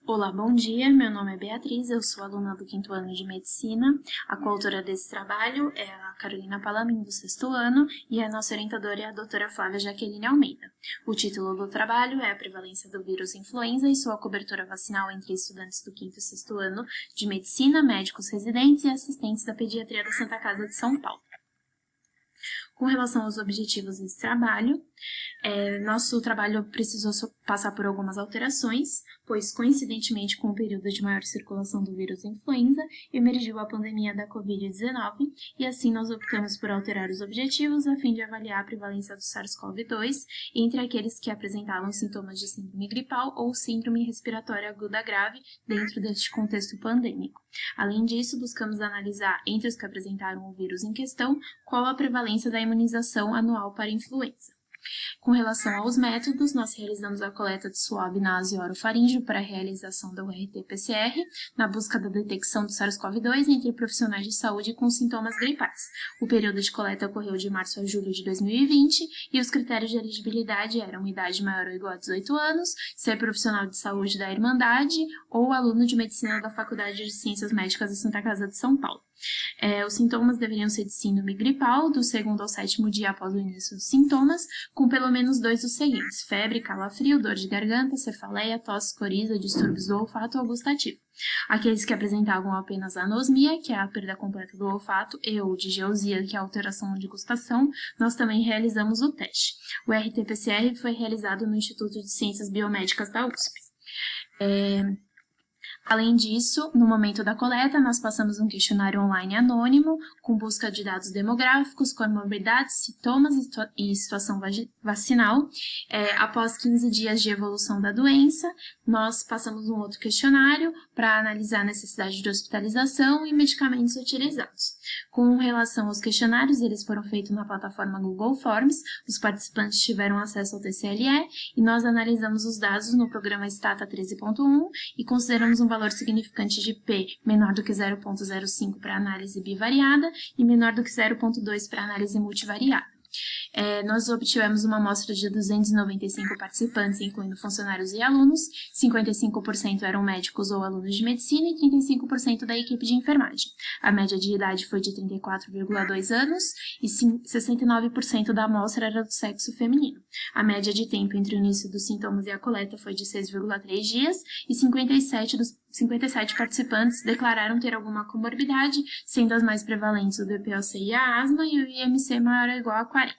Olá, bom dia. Meu nome é Beatriz, eu sou aluna do 5º ano de Medicina. A coautora desse trabalho é a Carolina Palamin, do 6º ano, e a nossa orientadora é a doutora Flávia Jaqueline Almeida. O título do trabalho é a prevalência do vírus influenza e sua cobertura vacinal entre estudantes do 5º e 6º ano de Medicina, médicos residentes e assistentes da Pediatria da Santa Casa de São Paulo. Com relação aos objetivos desse trabalho, nosso trabalho precisou passar por algumas alterações, pois, coincidentemente com o período de maior circulação do vírus influenza, emergiu a pandemia da Covid-19 e assim nós optamos por alterar os objetivos a fim de avaliar a prevalência do SARS-CoV-2 entre aqueles que apresentavam sintomas de síndrome gripal ou síndrome respiratória aguda grave dentro deste contexto pandêmico. Além disso, buscamos analisar entre os que apresentaram o vírus em questão qual a prevalência da imunização anual para a influenza. Com relação aos métodos, nós realizamos a coleta de suave nasoorofaríngeo para a realização da URT-PCR, na busca da detecção do SARS-CoV-2 entre profissionais de saúde com sintomas gripais. O período de coleta ocorreu de março a julho de 2020 e os critérios de elegibilidade eram idade maior ou igual a 18 anos, ser profissional de saúde da Irmandade ou aluno de medicina da Faculdade de Ciências Médicas da Santa Casa de São Paulo. Os sintomas deveriam ser de síndrome gripal, do 2º ao 7º dia após o início dos sintomas, com pelo menos 2 dos seguintes: febre, calafrio, dor de garganta, cefaleia, tosse, coriza, distúrbios do olfato ou gustativo. Aqueles que apresentavam apenas anosmia, que é a perda completa do olfato, e ou digeusia, que é a alteração de gustação, nós também realizamos o teste. O RT-PCR foi realizado no Instituto de Ciências Biomédicas da USP. Além disso, no momento da coleta, nós passamos um questionário online anônimo, com busca de dados demográficos, comorbidades, sintomas e situação vacinal. Após 15 dias de evolução da doença, nós passamos um outro questionário para analisar a necessidade de hospitalização e medicamentos utilizados. Com relação aos questionários, eles foram feitos na plataforma Google Forms, os participantes tiveram acesso ao TCLE e nós analisamos os dados no programa Stata 13.1 e consideramos um valor significante de P menor do que 0,05 para análise bivariada e menor do que 0,2 para análise multivariada. Nós obtivemos uma amostra de 295 participantes, incluindo funcionários e alunos, 55% eram médicos ou alunos de medicina e 35% da equipe de enfermagem. A média de idade foi de 34,2 anos e 69% da amostra era do sexo feminino. A média de tempo entre o início dos sintomas e a coleta foi de 6,3 dias e 57 participantes declararam ter alguma comorbidade, sendo as mais prevalentes o DPOC e a asma e o IMC maior ou igual a 40.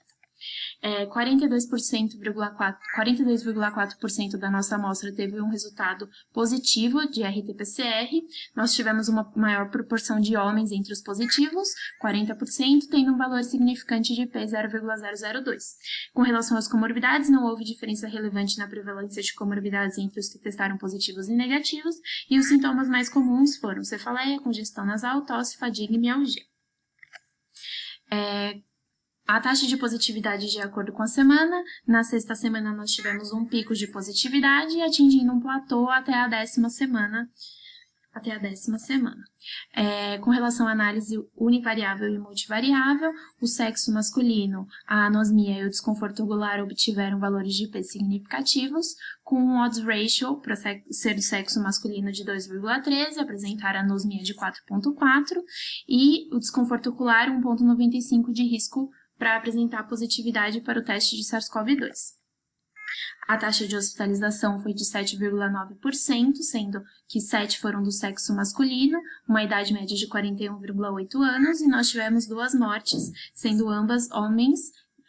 42,4% da nossa amostra teve um resultado positivo de RT-PCR. Nós tivemos uma maior proporção de homens entre os positivos, 40%, tendo um valor significante de P 0,002. Com relação às comorbidades, não houve diferença relevante na prevalência de comorbidades entre os que testaram positivos e negativos, e os sintomas mais comuns foram cefaleia, congestão nasal, tosse, fadiga e mialgia. A taxa de positividade de acordo com a semana, na 6ª semana nós tivemos um pico de positividade, atingindo um platô até a 10ª semana. Com relação à análise univariável e multivariável, o sexo masculino, a anosmia e o desconforto ocular obtiveram valores de P significativos, com um odds ratio para ser do sexo masculino de 2,13, apresentar anosmia de 4,4 e o desconforto ocular 1,95 de risco para apresentar positividade para o teste de SARS-CoV-2. A taxa de hospitalização foi de 7,9%, sendo que 7 foram do sexo masculino, uma idade média de 41,8 anos, e nós tivemos 2 mortes, sendo ambas homens,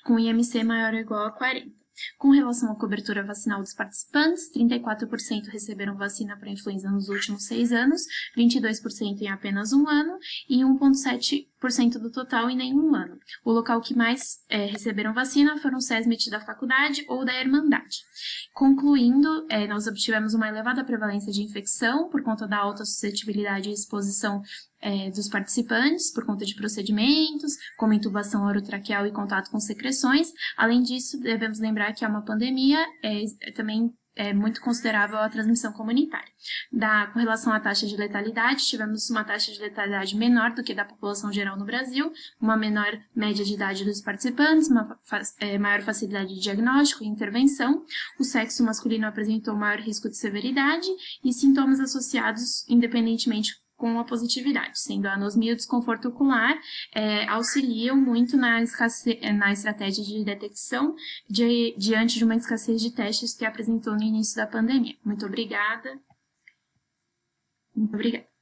com IMC maior ou igual a 40. Com relação à cobertura vacinal dos participantes, 34% receberam vacina para influenza nos últimos 6 anos, 22% em apenas 1 ano e 1,7% do total em nenhum ano. O local que mais receberam vacina foram o SESMIT da faculdade ou da Irmandade. Concluindo, nós obtivemos uma elevada prevalência de infecção por conta da alta suscetibilidade e exposição dos participantes, por conta de procedimentos, como intubação orotraqueal e contato com secreções. Além disso, devemos lembrar que é uma pandemia, também muito considerável a transmissão comunitária. Com relação à taxa de letalidade, tivemos uma taxa de letalidade menor do que da população geral no Brasil, uma menor média de idade dos participantes, uma maior facilidade de diagnóstico e intervenção, o sexo masculino apresentou maior risco de severidade e sintomas associados independentemente com a positividade, sendo a anosmia e o desconforto ocular auxiliam muito na estratégia de detecção diante de uma escassez de testes que apresentou no início da pandemia. Muito obrigada. Muito obrigada.